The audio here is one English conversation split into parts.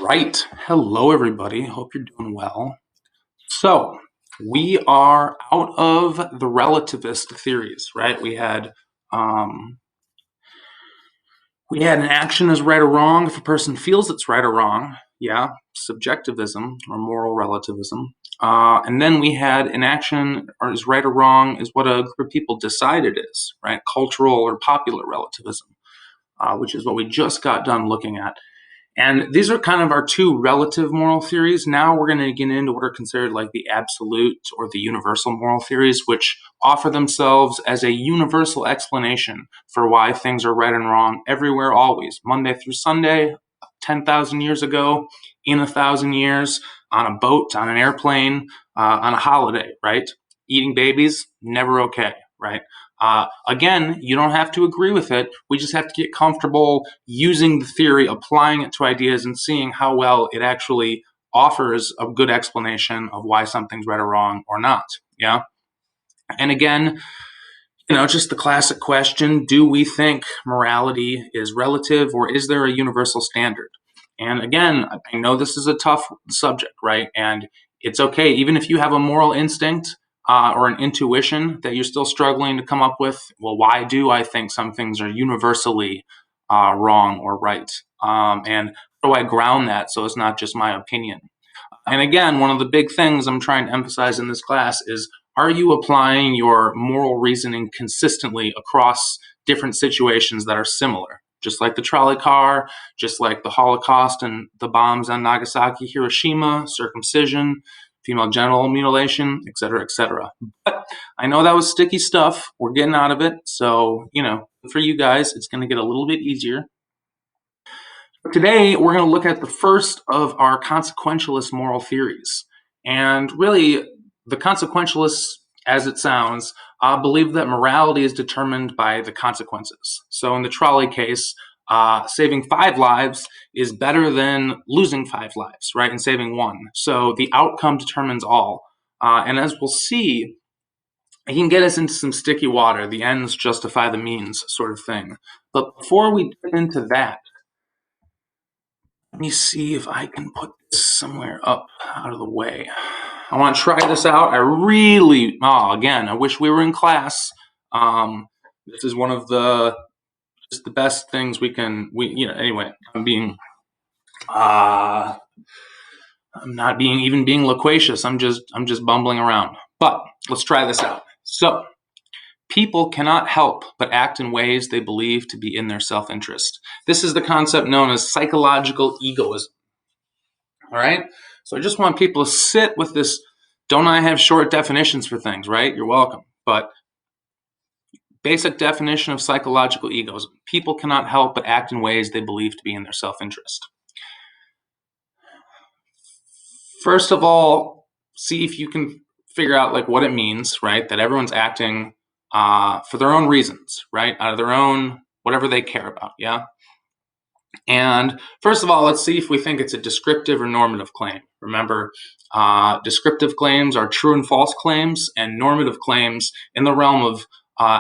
Right. Hello, everybody. Hope you're doing well. So, we are out of the relativist theories, right? Um, we had an action as right or wrong if a person feels it's right or wrong. Yeah, subjectivism or moral relativism. And then we had an action or is right or wrong is what a group of people decide it is, right? Cultural or popular relativism, which is what we just got done looking at. And these are kind of our two relative moral theories. Now we're going to get into what are considered like the absolute or the universal moral theories, which offer themselves as a universal explanation for why things are right and wrong everywhere, always, Monday through Sunday, 10,000 years ago, in 1,000 years, on a boat, on an airplane, on a holiday, right? Eating babies, never okay, right? Again, you don't have to agree with it. We just have to get comfortable using the theory, applying it to ideas, and seeing how well it actually offers a good explanation of why something's right or wrong or not. Yeah. And again, just the classic question, do we think morality is relative or is there a universal standard? And again, I know this is a tough subject, right? And it's okay, even if you have a moral instinct or an intuition that you're still struggling to come up with, well, why do I think some things are universally wrong or right? And how do I ground that so it's not just my opinion? And again, one of the big things I'm trying to emphasize in this class is, are you applying your moral reasoning consistently across different situations that are similar? Just like the trolley car, just like the Holocaust and the bombs on Nagasaki, Hiroshima, circumcision, female genital mutilation, etc., etc. But I know that was sticky stuff. We're getting out of it. So, for you guys, it's going to get a little bit easier. Today, we're going to look at the first of our consequentialist moral theories. And really, the consequentialists, as it sounds, believe that morality is determined by the consequences. So in the trolley case, saving 5 lives is better than losing 5 lives, right, and saving 1. So the outcome determines all. And as we'll see, it can get us into some sticky water, the ends justify the means sort of thing. But before we get into that, let me see if I can put this somewhere up out of the way. I want to try this out. Again, I wish we were in class. This is one of the best things anyway, I'm not being loquacious. I'm just bumbling around. But let's try this out. So, people cannot help but act in ways they believe to be in their self-interest. This is the concept known as psychological egoism. All right? So I just want people to sit with this. Don't I have short definitions for things, right? You're welcome. But basic definition of psychological egoism. People cannot help but act in ways they believe to be in their self-interest. First of all, see if you can figure out like what it means, right? That everyone's acting for their own reasons, right? Out of their own, whatever they care about, yeah? And first of all, let's see if we think it's a descriptive or normative claim. Remember, descriptive claims are true and false claims, and normative claims in the realm of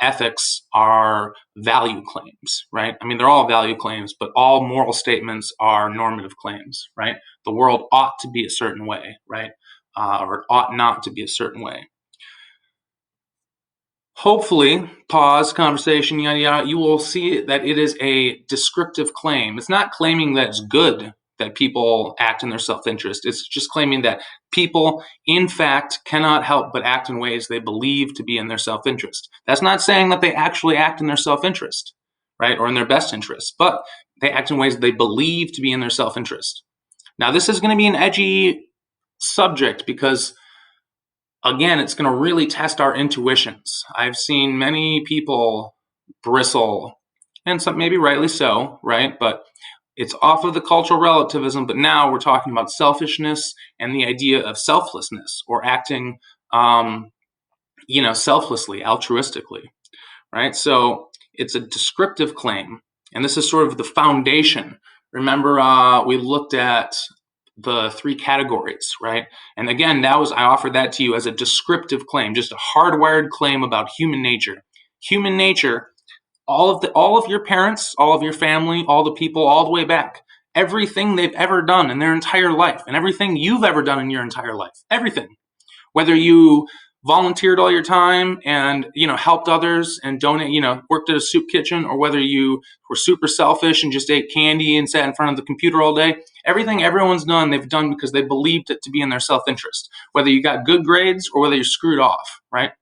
ethics are value claims, right? I mean, they're all value claims, but all moral statements are normative claims, right? The world ought to be a certain way, right? Or it ought not to be a certain way. Hopefully, pause, conversation, yada, yada, you will see that it is a descriptive claim. It's not claiming that it's good that people act in their self-interest. It's just claiming that people, in fact, cannot help but act in ways they believe to be in their self-interest. That's not saying that they actually act in their self-interest, right, or in their best interest, but they act in ways they believe to be in their self-interest. Now, this is going to be an edgy subject because again, it's going to really test our intuitions. I've seen many people bristle, and some maybe rightly so, right? But it's off of the cultural relativism, but now we're talking about selfishness and the idea of selflessness or acting, selflessly, altruistically, right? So it's a descriptive claim, and this is sort of the foundation. Remember, we looked at the 3 categories, right? And again, I offered that to you as a descriptive claim, just a hardwired claim about human nature. Human nature, all of your parents, all of your family, all the people, all the way back, everything they've ever done in their entire life and everything you've ever done in your entire life. Everything. Whether you volunteered all your time and, helped others and worked at a soup kitchen, or whether you were super selfish and just ate candy and sat in front of the computer all day, everything everyone's done, they've done because they believed it to be in their self-interest. Whether you got good grades or whether you're screwed off, right?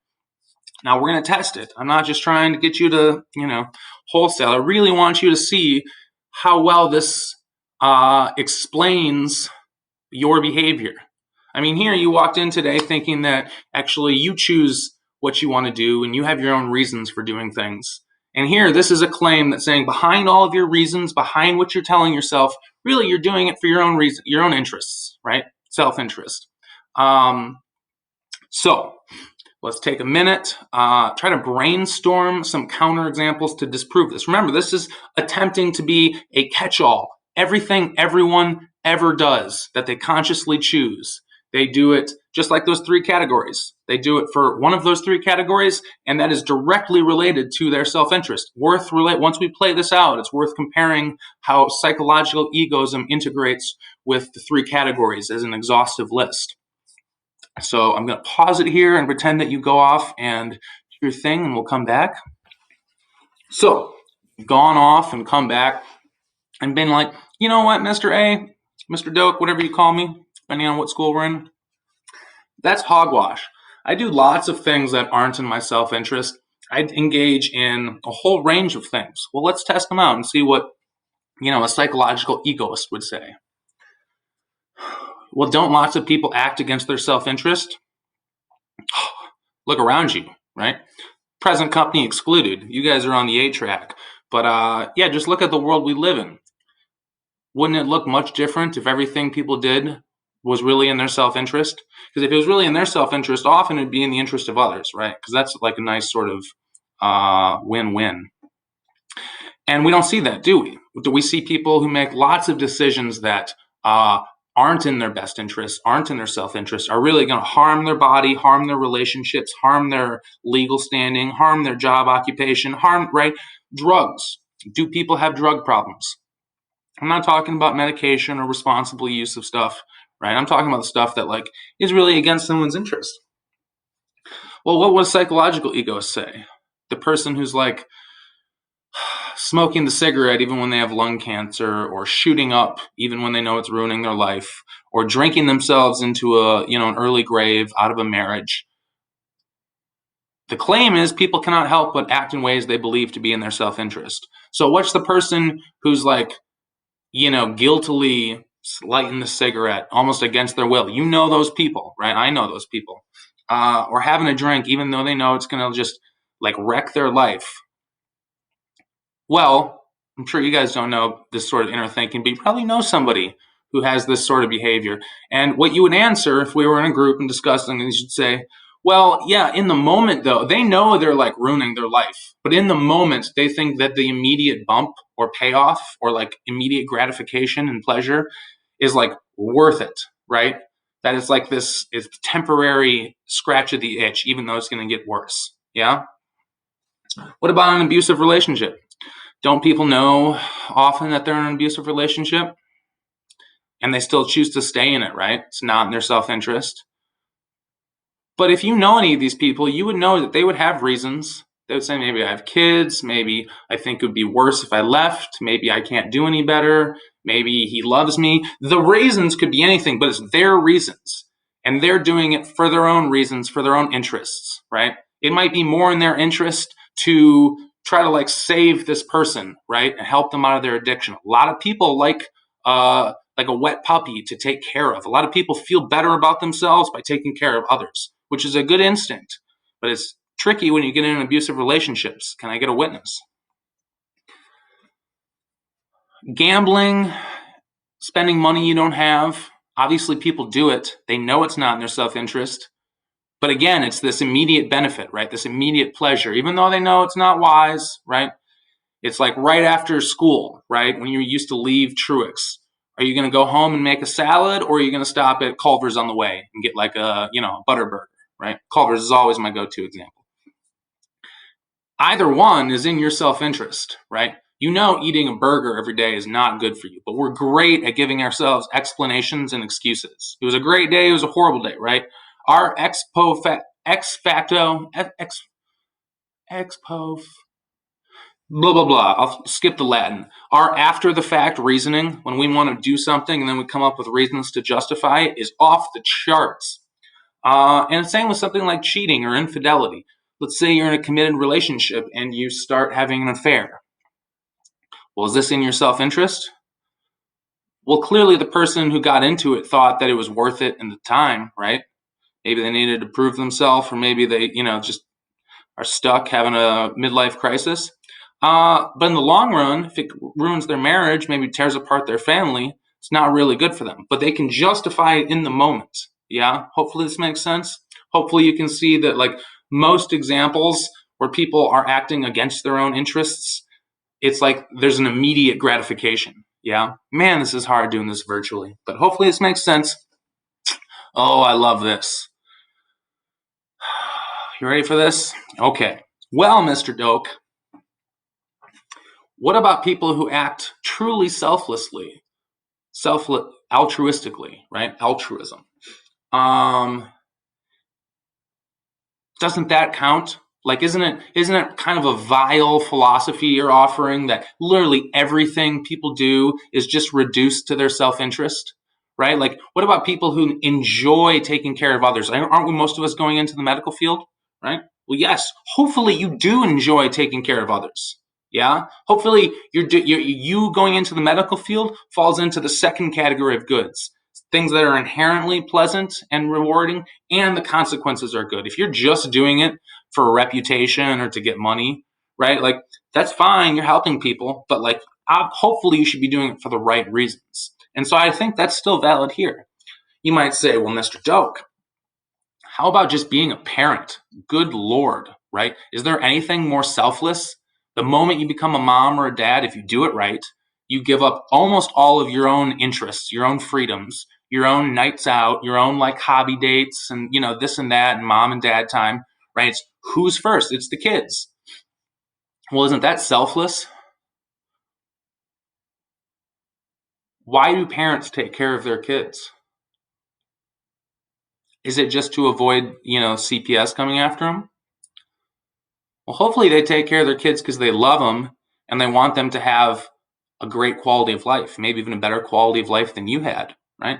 Now we're going to test it. I'm not just trying to get you to, wholesale. I really want you to see how well this explains your behavior. I mean, here you walked in today thinking that actually you choose what you want to do and you have your own reasons for doing things. And here, this is a claim that's saying behind all of your reasons, behind what you're telling yourself, really you're doing it for your own reason, your own interests, right? Self-interest. So let's take a minute, try to brainstorm some counterexamples to disprove this. Remember, this is attempting to be a catch-all. Everything everyone ever does that they consciously choose, they do it just like those three categories. They do it for one of those three categories, and that is directly related to their self-interest. Once we play this out, it's worth comparing how psychological egoism integrates with the three categories as an exhaustive list. So I'm going to pause it here and pretend that you go off and do your thing, and we'll come back. So you've gone off and come back and been like, you know what, Mr. A, Mr. Doak, whatever you call me, depending on what school we're in, that's hogwash. I do lots of things that aren't in my self-interest. I engage in a whole range of things. Well, let's test them out and see what, a psychological egoist would say. Well, don't lots of people act against their self-interest? Look around you, right? Present company excluded. You guys are on the A track. But just look at the world we live in. Wouldn't it look much different if everything people did was really in their self-interest? Because if it was really in their self-interest, often it'd be in the interest of others, right? Because that's like a nice sort of win-win. And we don't see that, do we? Do we see people who make lots of decisions that aren't in their best interest, aren't in their self-interest, are really going to harm their body, harm their relationships, harm their legal standing, harm their job occupation, right? Drugs. Do people have drug problems? I'm not talking about medication or responsible use of stuff, right? I'm talking about the stuff that is really against someone's interest. Well, what would psychological egoists say? The person who's smoking the cigarette even when they have lung cancer, or shooting up even when they know it's ruining their life, or drinking themselves into an early grave out of a marriage. The claim is people cannot help but act in ways they believe to be in their self-interest. So what's the person who's guiltily lighting the cigarette almost against their will? You know those people, right? I know those people. Or having a drink even though they know it's going to just wreck their life. Well, I'm sure you guys don't know this sort of inner thinking, but you probably know somebody who has this sort of behavior. And what you would answer if we were in a group and discussing, you should say, well, yeah, in the moment, though, they know they're ruining their life. But in the moment, they think that the immediate bump or payoff or immediate gratification and pleasure is worth it, right? That it's this is temporary scratch of the itch, even though it's going to get worse. Yeah? What about an abusive relationship? Don't people know often that they're in an abusive relationship? And they still choose to stay in it, right? It's not in their self-interest. But if you know any of these people, you would know that they would have reasons. They would say, maybe I have kids. Maybe I think it would be worse if I left. Maybe I can't do any better. Maybe he loves me. The reasons could be anything, but it's their reasons. And they're doing it for their own reasons, for their own interests, right? It might be more in their interest to try to save this person, right? And help them out of their addiction. A lot of people like a wet puppy to take care of. A lot of people feel better about themselves by taking care of others, which is a good instinct, but it's tricky when you get in abusive relationships. Can I get a witness? Gambling, spending money you don't have. Obviously, people do it. They know it's not in their self-interest. But again, it's this immediate benefit, right? This immediate pleasure, even though they know it's not wise, right? It's right after school, right? When you used to leave Truex. Are you going to go home and make a salad, or are you going to stop at Culver's on the way and get a butter burger, right? Culver's is always my go-to example. Either one is in your self-interest, right? You know eating a burger every day is not good for you, but we're great at giving ourselves explanations and excuses. It was a great day, it was a horrible day, right? Our ex facto, expo, blah, blah, blah. I'll skip the Latin. Our after the fact reasoning, when we want to do something and then we come up with reasons to justify it, is off the charts. And same with something like cheating or infidelity. Let's say you're in a committed relationship and you start having an affair. Well, is this in your self interest? Well, clearly the person who got into it thought that it was worth it in the time, right? Maybe they needed to prove themselves, or maybe they, just are stuck having a midlife crisis. But in the long run, if it ruins their marriage, maybe tears apart their family, it's not really good for them. But they can justify it in the moment. Yeah, hopefully this makes sense. Hopefully you can see that, like, most examples where people are acting against their own interests, it's like there's an immediate gratification. Yeah, man, this is hard doing this virtually, but hopefully this makes sense. Oh, I love this. You ready for this? Okay. Well, Mr. Doak, what about people who act truly selflessly, altruistically, right? Altruism. Doesn't that count? Like, isn't it kind of a vile philosophy you're offering, that literally everything people do is just reduced to their self-interest, right? Like, what about people who enjoy taking care of others? Aren't we, most of us, going into the medical field, right? Well, yes. Hopefully, you do enjoy taking care of others. Yeah. Hopefully, you going into the medical field falls into the second category of goods, things that are inherently pleasant and rewarding, and the consequences are good. If you're just doing it for a reputation or to get money, right? Like, that's fine. You're helping people, but like, hopefully you should be doing it for the right reasons. And so I think that's still valid here. You might say, well, Mr. Doak, how about just being a parent? Good Lord, right? Is there anything more selfless? The moment you become a mom or a dad, if you do it right, you give up almost all of your own interests, your own freedoms, your own nights out, your own, like, hobby dates, and this and that, and mom and dad time, right? It's who's first? It's the kids. Well, isn't that selfless? Why do parents take care of their kids? Is it just to avoid, CPS coming after them? Well, hopefully they take care of their kids because they love them and they want them to have a great quality of life, maybe even a better quality of life than you had, right?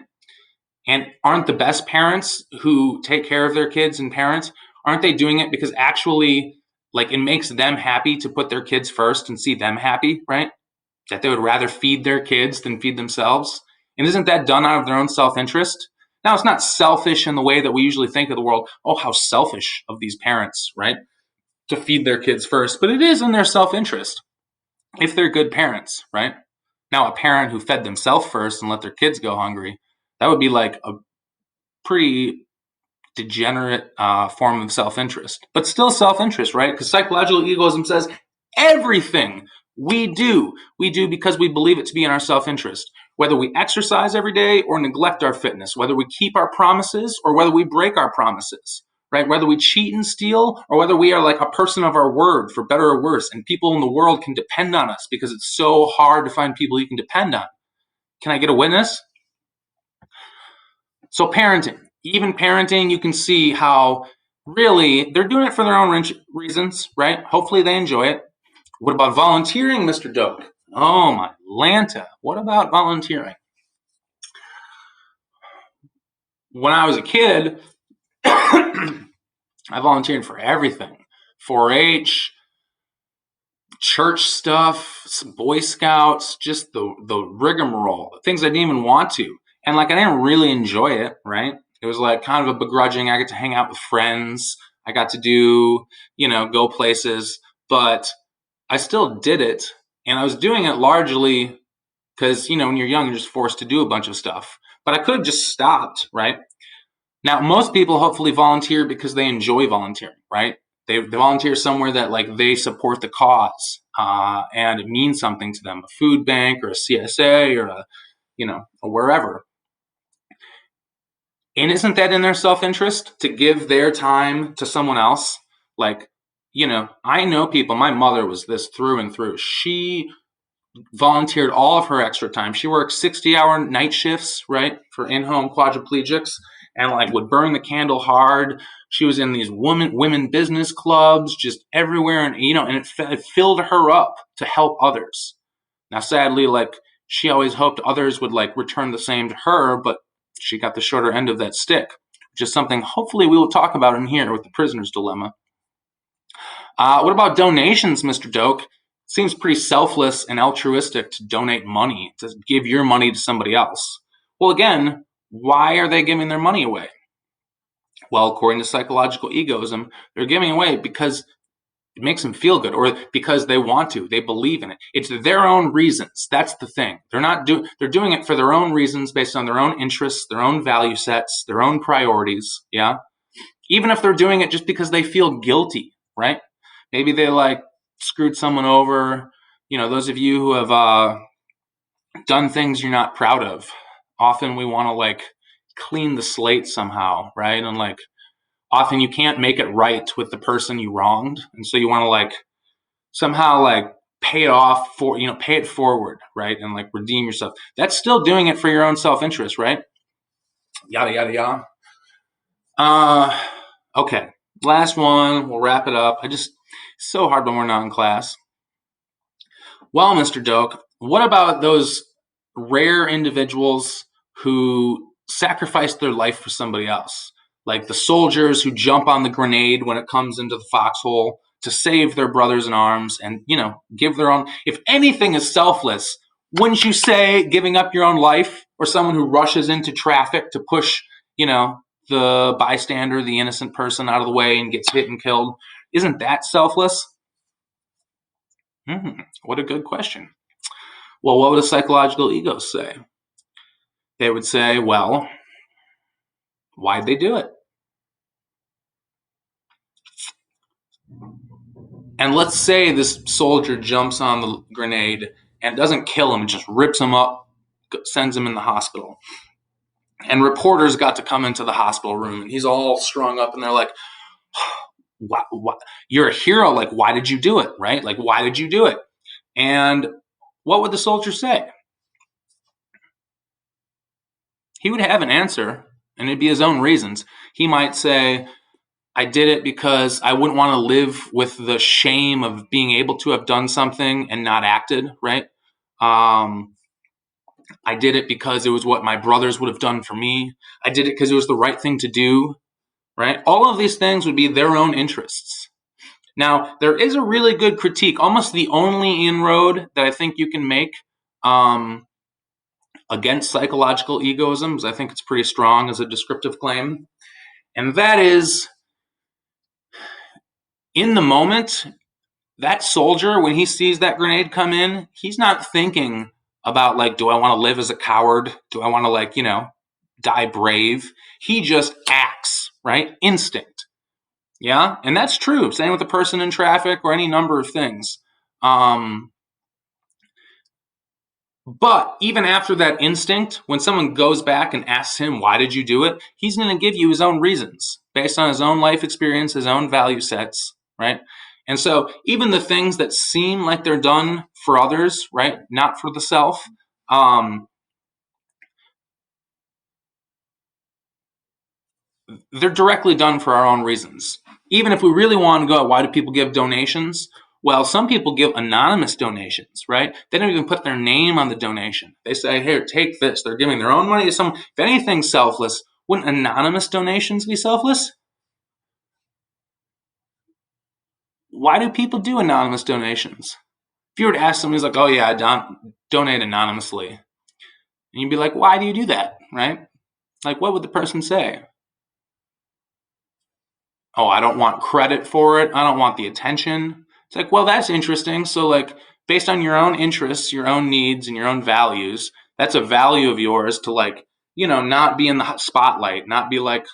And aren't the best parents who take care of their kids and parents, aren't they doing it because actually, like, it makes them happy to put their kids first and see them happy, right? That they would rather feed their kids than feed themselves. And isn't that done out of their own self-interest? Now, it's not selfish in the way that we usually think of the world. Oh, how selfish of these parents, right? To feed their kids first, but it is in their self-interest if they're good parents, right? Now, a parent who fed themselves first and let their kids go hungry, that would be like a pretty degenerate form of self-interest, but still self-interest, right? Because psychological egoism says everything we do because we believe it to be in our self-interest. Whether we exercise every day or neglect our fitness, whether we keep our promises or whether we break our promises, right? Whether we cheat and steal or whether we are like a person of our word, for better or worse, and people in the world can depend on us because it's so hard to find people you can depend on. Can I get a witness? So parenting, even parenting, you can see how really they're doing it for their own reasons, right? Hopefully they enjoy it. What about volunteering, Mr. Doak? Oh my Lanta, what about volunteering? When I was a kid, I volunteered for everything. 4-H, church stuff, some Boy Scouts, just the rigmarole, things I didn't even want to. And like, I didn't really enjoy it, right? It was like kind of a begrudging. I get to hang out with friends. I got to do, go places, but I still did it. And I was doing it largely because, when you're young, you're just forced to do a bunch of stuff. But I could have just stopped, right? Now, most people hopefully volunteer because they enjoy volunteering, right? They volunteer somewhere that, like, they support the cause and it means something to them, a food bank or a CSA or a wherever. And isn't that in their self-interest to give their time to someone else? Like, I know people, my mother was this through and through. She volunteered all of her extra time. She worked 60-hour night shifts, right, for in-home quadriplegics, and like would burn the candle hard. She was in these women business clubs, just everywhere, and and it filled her up to help others. Now, sadly, like she always hoped others would like return the same to her, but she got the shorter end of that stick, which is something hopefully we will talk about in here with the prisoner's dilemma. What about donations, Mr. Doak? Seems pretty selfless and altruistic to donate money, to give your money to somebody else. Well, again, why are they giving their money away? Well, according to psychological egoism, they're giving away because it makes them feel good, or because they want to, they believe in it. It's their own reasons. That's the thing. They're doing it for their own reasons, based on their own interests, their own value sets, their own priorities. Yeah. Even if they're doing it just because they feel guilty, right? Maybe they like screwed someone over. Those of you who have done things you're not proud of, often we want to like clean the slate somehow, right? And like often you can't make it right with the person you wronged, and so you want to like somehow like pay it off for pay it forward, right? And like redeem yourself. That's still doing it for your own self-interest, right? Yada yada yada. Okay, last one, we'll wrap it up. It's so hard when we're not in class. Well, Mr. Doak, what about those rare individuals who sacrifice their life for somebody else? Like the soldiers who jump on the grenade when it comes into the foxhole to save their brothers in arms and, give their own. If anything is selfless, wouldn't you say giving up your own life, or someone who rushes into traffic to push, the bystander, the innocent person out of the way and gets hit and killed? Isn't that selfless? What a good question. Well, what would a psychological ego say? They would say, well, why'd they do it? And let's say this soldier jumps on the grenade and doesn't kill him, it just rips him up, sends him in the hospital. And reporters got to come into the hospital room, and he's all strung up, and they're like, what? You're a hero. Like, why did you do it, right? Like, why did you do it? And what would the soldier say? He would have an answer, and it'd be his own reasons. He might say, I did it because I wouldn't want to live with the shame of being able to have done something and not acted, right? I did it because it was what my brothers would have done for me. I did it because it was the right thing to do, right? All of these things would be their own interests. Now, there is a really good critique, almost the only inroad that I think you can make against psychological egoism, because I think it's pretty strong as a descriptive claim. And that is, in the moment, that soldier, when he sees that grenade come in, he's not thinking about like, do I want to live as a coward? Do I want to like, die brave? He just acts, right? Instinct. Yeah. And that's true. Same with a person in traffic or any number of things. But even after that instinct, when someone goes back and asks him, why did you do it? He's going to give you his own reasons based on his own life experience, his own value sets, right? And so even the things that seem like they're done for others, right, not for the self, they're directly done for our own reasons. Even if we really want to go, why do people give donations? Well, some people give anonymous donations, right? They don't even put their name on the donation. They say, here, take this. They're giving their own money to someone. If anything's selfless, wouldn't anonymous donations be selfless? Why do people do anonymous donations? If you were to ask somebody who's like, oh yeah, I donate anonymously, and you'd be like, why do you do that, right? Like, what would the person say? Oh, I don't want credit for it. I don't want the attention. It's like, well, that's interesting. So, like, based on your own interests, your own needs, and your own values, that's a value of yours to, like, not be in the spotlight, not be like,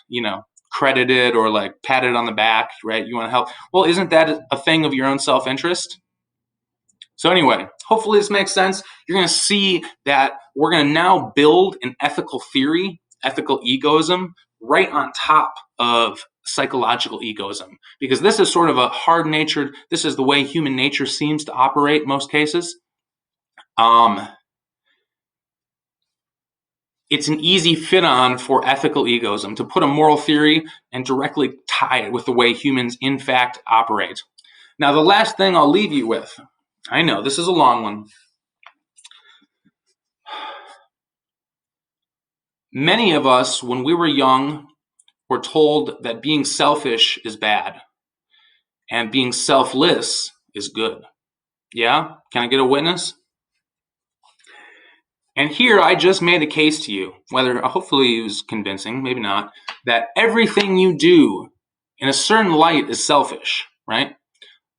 credited or like patted on the back, right? You want to help. Well, isn't that a thing of your own self interest? So anyway, hopefully this makes sense. You're going to see that we're going to now build an ethical theory, ethical egoism, right on top of psychological egoism, because this is sort of a hard-natured, this is the way human nature seems to operate in most cases. Um, it's an easy fit on for ethical egoism to put a moral theory and directly tie it with the way humans in fact operate. Now, the last thing I'll leave you with, I know this is a long one. Many of us, when we were young, were told that being selfish is bad and being selfless is good. Yeah? Can I get a witness? And here I just made a case to you, whether hopefully it was convincing, maybe not, that everything you do in a certain light is selfish, right?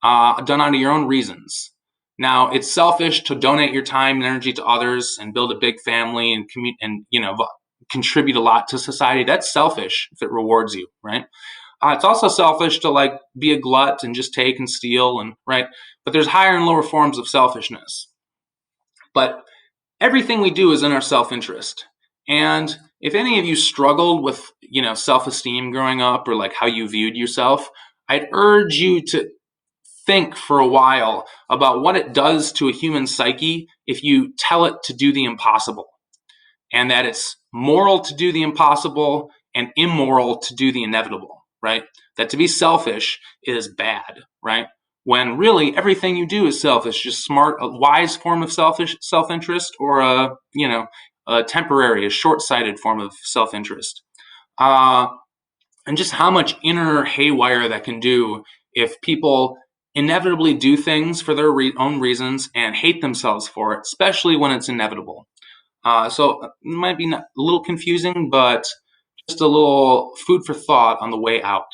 Done out of your own reasons. Now, it's selfish to donate your time and energy to others and build a big family and contribute a lot to society. That's selfish if it rewards you, right? It's also selfish to like be a glut and just take and steal and right. But there's higher and lower forms of selfishness. But everything we do is in our self-interest. And if any of you struggled with, self-esteem growing up or like how you viewed yourself, I'd urge you to think for a while about what it does to a human psyche if you tell it to do the impossible, and that it's moral to do the impossible and immoral to do the inevitable, right? That to be selfish is bad, right? When really everything you do is selfish, just smart, a wise form of self-interest, or a temporary, a short-sighted form of self-interest. And just how much inner haywire that can do if people inevitably do things for their own reasons and hate themselves for it, especially when it's inevitable. So it might be a little confusing, but just a little food for thought on the way out.